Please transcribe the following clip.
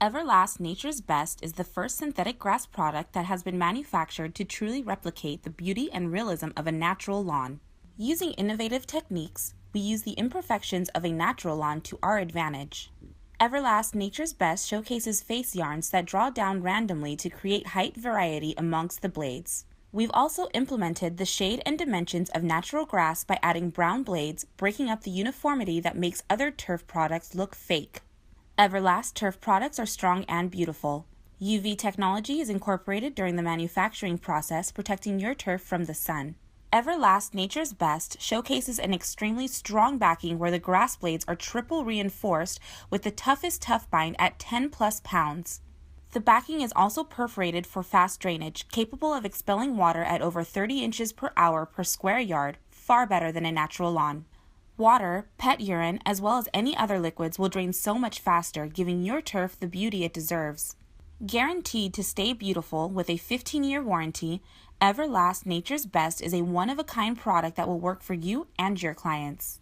Everlast Nature's Best is the first synthetic grass product that has been manufactured to truly replicate the beauty and realism of a natural lawn. Using innovative techniques, we use the imperfections of a natural lawn to our advantage. Everlast Nature's Best showcases face yarns that draw down randomly to create height variety amongst the blades. We've also implemented the shade and dimensions of natural grass by adding brown blades, breaking up the uniformity that makes other turf products look fake. Everlast turf products are strong and beautiful. UV technology is incorporated during the manufacturing process, protecting your turf from the sun. Everlast Nature's Best showcases an extremely strong backing where the grass blades are triple reinforced with the toughest tough bind at 10+ pounds. The backing is also perforated for fast drainage, capable of expelling water at over 30 inches per hour per square yard, far better than a natural lawn. Water, pet urine, as well as any other liquids will drain so much faster, giving your turf the beauty it deserves. Guaranteed to stay beautiful with a 15-year warranty, Everlast Nature's Best is a one-of-a-kind product that will work for you and your clients.